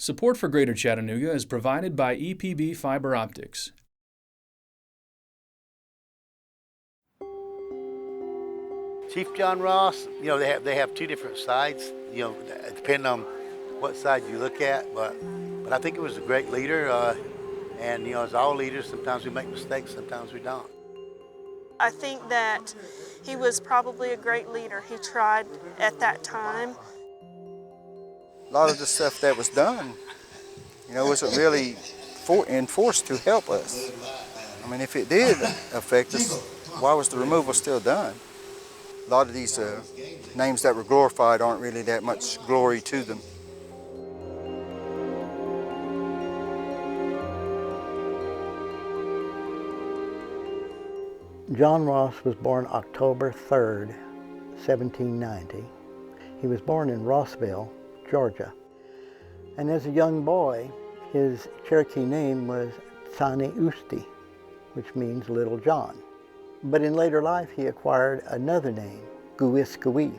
Support for Greater Chattanooga is provided by EPB Fiber Optics. Chief John Ross, they have two different sides, depending on what side you look at, but I think it was a great leader, and as all leaders, sometimes we make mistakes, sometimes we don't. I think that he was probably a great leader. He tried at that time. A lot of the stuff that was done, wasn't really enforced to help us. I mean, if it did affect us, why was the removal still done? A lot of these names that were glorified aren't really that much glory to them. John Ross was born October 3rd, 1790. He was born in Rossville, Georgia. And as a young boy, his Cherokee name was Tsani Usti, which means Little John. But in later life, he acquired another name, Guwisguwi.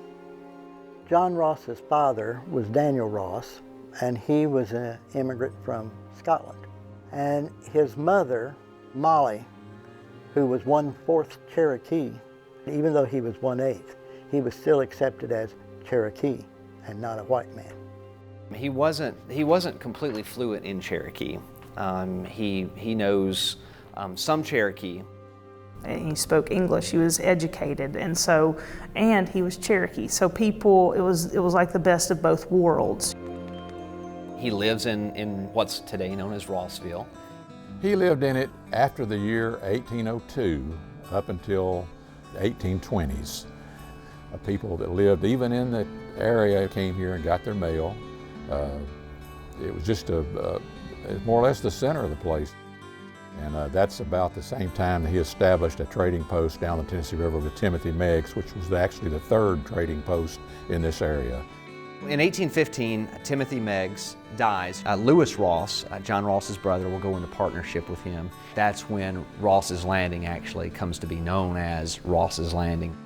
John Ross's father was Daniel Ross, and he was an immigrant from Scotland. And his mother, Molly, who was 1/4 Cherokee, even though he was 1/8, he was still accepted as Cherokee and not a white man. He wasn't completely fluent in Cherokee. He knows some Cherokee. He spoke English. He was educated, and he was Cherokee. So it was like the best of both worlds. He lives in what's today known as Rossville. He lived in it after the year 1802 up until the 1820s. People that lived even in the area came here and got their mail. It was just more or less the center of the place. And that's about the same time that he established a trading post down the Tennessee River with Timothy Meggs, which was actually the third trading post in this area. In 1815, Timothy Meggs dies. Lewis Ross, John Ross's brother, will go into partnership with him. That's when Ross's Landing actually comes to be known as Ross's Landing.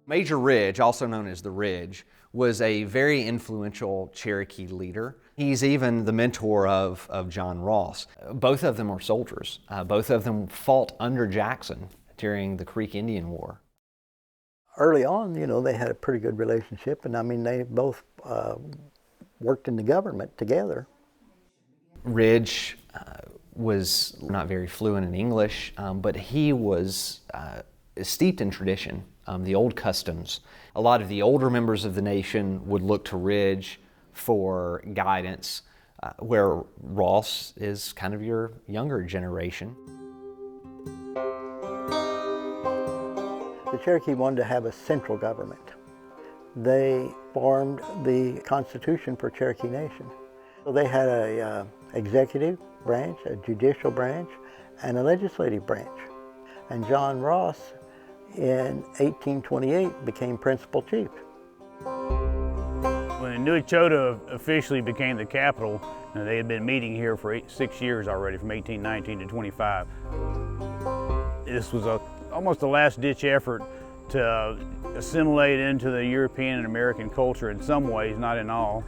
Major Ridge, also known as the Ridge, was a very influential Cherokee leader. He's even the mentor of John Ross. Both of them were soldiers. Both of them fought under Jackson during the Creek Indian War. Early on, they had a pretty good relationship, and they both worked in the government together. Ridge was not very fluent in English, but he was steeped in tradition, the old customs. A lot of the older members of the nation would look to Ridge for guidance, where Ross is kind of your younger generation. The Cherokee wanted to have a central government. They formed the Constitution for Cherokee Nation. So they had a executive branch, a judicial branch, and a legislative branch. And John Ross in 1828 became principal chief. When Newchota officially became the capital, they had been meeting here for 6 years already, from 1819 to 25. This was almost a last-ditch effort to assimilate into the European and American culture in some ways, not in all.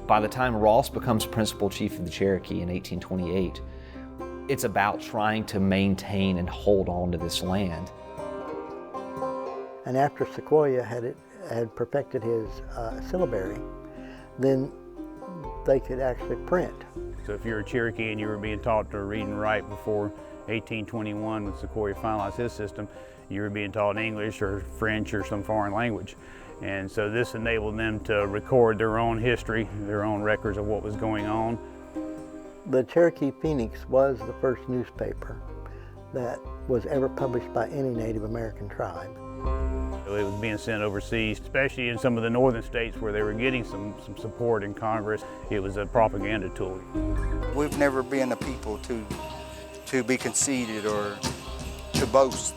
By the time Ross becomes principal chief of the Cherokee in 1828, it's about trying to maintain and hold on to this land. And after Sequoyah had perfected his syllabary, then they could actually print. So if you're a Cherokee and you were being taught to read and write before 1821 when Sequoyah finalized his system, you were being taught English or French or some foreign language. And so this enabled them to record their own history, their own records of what was going on. The Cherokee Phoenix was the first newspaper that was ever published by any Native American tribe. It was being sent overseas, especially in some of the northern states where they were getting some support in Congress. It was a propaganda tool. We've never been a people to be conceited or to boast.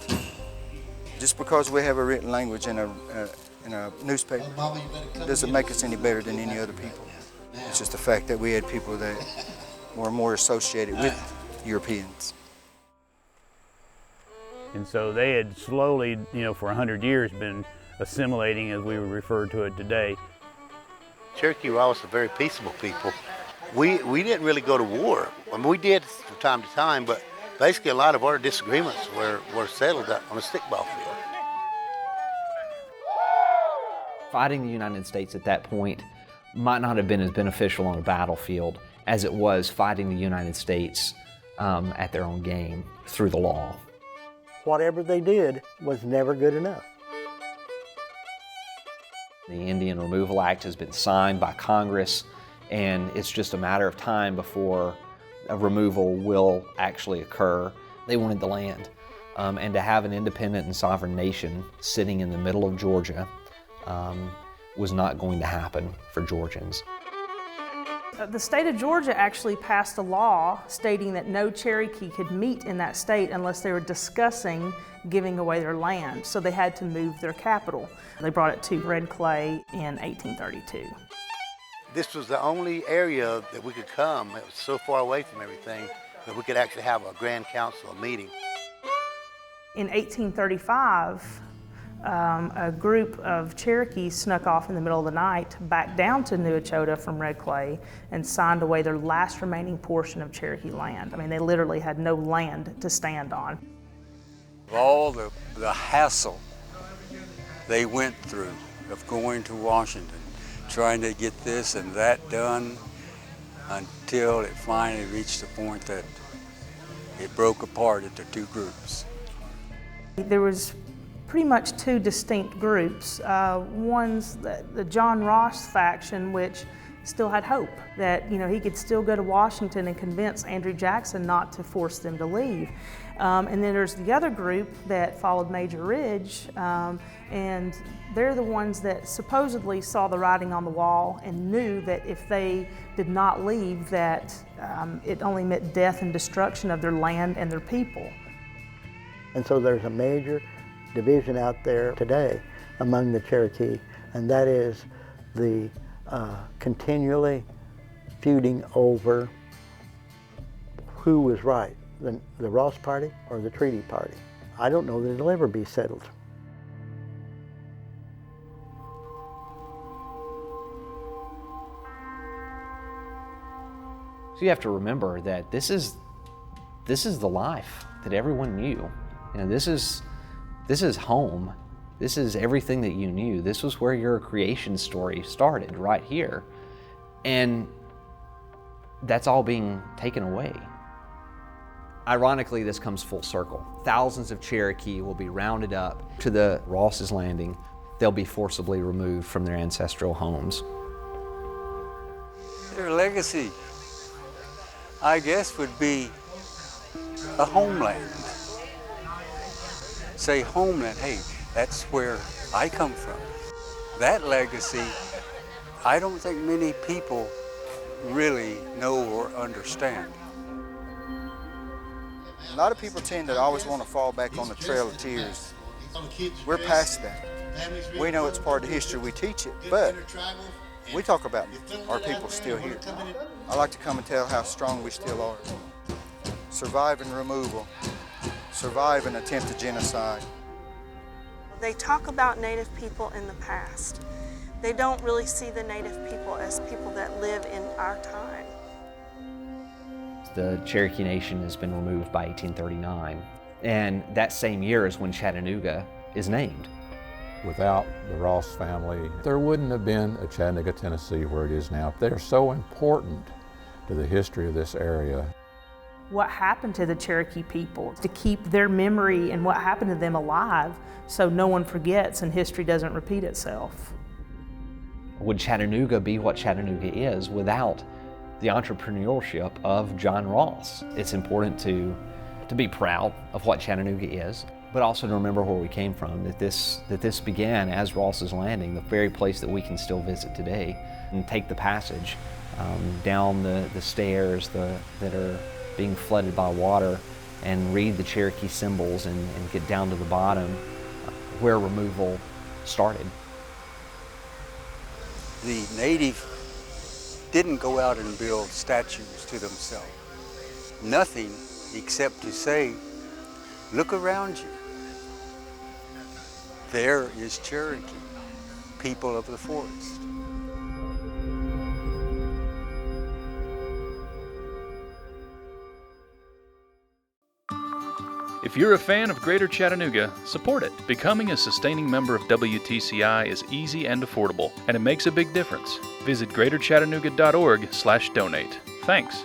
Just because we have a written language in a newspaper doesn't make us any better than any other people. It's just the fact that we had people that were more associated with Europeans. And so they had slowly, for 100 years been assimilating, as we would refer to it today. Cherokee Ross are very peaceable people. We didn't really go to war. I mean, we did from time to time, but basically a lot of our disagreements were settled on a stickball field. Fighting the United States at that point might not have been as beneficial on a battlefield as it was fighting the United States at their own game through the law. Whatever they did was never good enough. The Indian Removal Act has been signed by Congress, and it's just a matter of time before a removal will actually occur. They wanted the land, and to have an independent and sovereign nation sitting in the middle of Georgia was not going to happen for Georgians. The state of Georgia actually passed a law stating that no Cherokee could meet in that state unless they were discussing giving away their land, so they had to move their capital. They brought it to Red Clay in 1832. This was the only area that we could come. It was so far away from everything that we could actually have a grand council meeting. In 1835, a group of Cherokees snuck off in the middle of the night back down to New Echota from Red Clay and signed away their last remaining portion of Cherokee land. I mean, they literally had no land to stand on. All the hassle they went through of going to Washington, trying to get this and that done until it finally reached the point that it broke apart into two groups. There was pretty much two distinct groups. One's the John Ross faction, which still had hope that he could still go to Washington and convince Andrew Jackson not to force them to leave. And then there's the other group that followed Major Ridge, and they're the ones that supposedly saw the writing on the wall and knew that if they did not leave, that it only meant death and destruction of their land and their people. And so there's a major division out there today among the Cherokee, and that is the continually feuding over who was right, the Ross Party or the Treaty Party. I don't know that it'll ever be settled. So you have to remember that this is the life that everyone knew. This is home. This is everything that you knew. This was where your creation story started, right here. And that's all being taken away. Ironically, this comes full circle. Thousands of Cherokee will be rounded up to the Ross's Landing. They'll be forcibly removed from their ancestral homes. Their legacy, I guess, would be a homeland. Say homeland, hey, that's where I come from. That legacy, I don't think many people really know or understand. A lot of people tend to always want to fall back on the Trail of Tears. We're past that. We know it's part of history, we teach it, but we talk about our people still here. I like to come and tell how strong we still are. Surviving removal, surviving attempted genocide. They talk about Native people in the past. They don't really see the Native people as people that live in our time. The Cherokee Nation has been removed by 1839, and that same year is when Chattanooga is named. Without the Ross family, there wouldn't have been a Chattanooga, Tennessee where it is now. They're so important to the history of this area. What happened to the Cherokee people, to keep their memory and what happened to them alive so no one forgets and history doesn't repeat itself. Would Chattanooga be what Chattanooga is without the entrepreneurship of John Ross? It's important to be proud of what Chattanooga is, but also to remember where we came from, that this began as Ross's Landing, the very place that we can still visit today, and take the passage down the stairs that are being flooded by water and read the Cherokee symbols and get down to the bottom where removal started. The native didn't go out and build statues to themselves. Nothing except to say, look around you. there is Cherokee, people of the forest. If you're a fan of Greater Chattanooga, support it. Becoming a sustaining member of WTCI is easy and affordable, and it makes a big difference. Visit greaterchattanooga.org/donate. Thanks.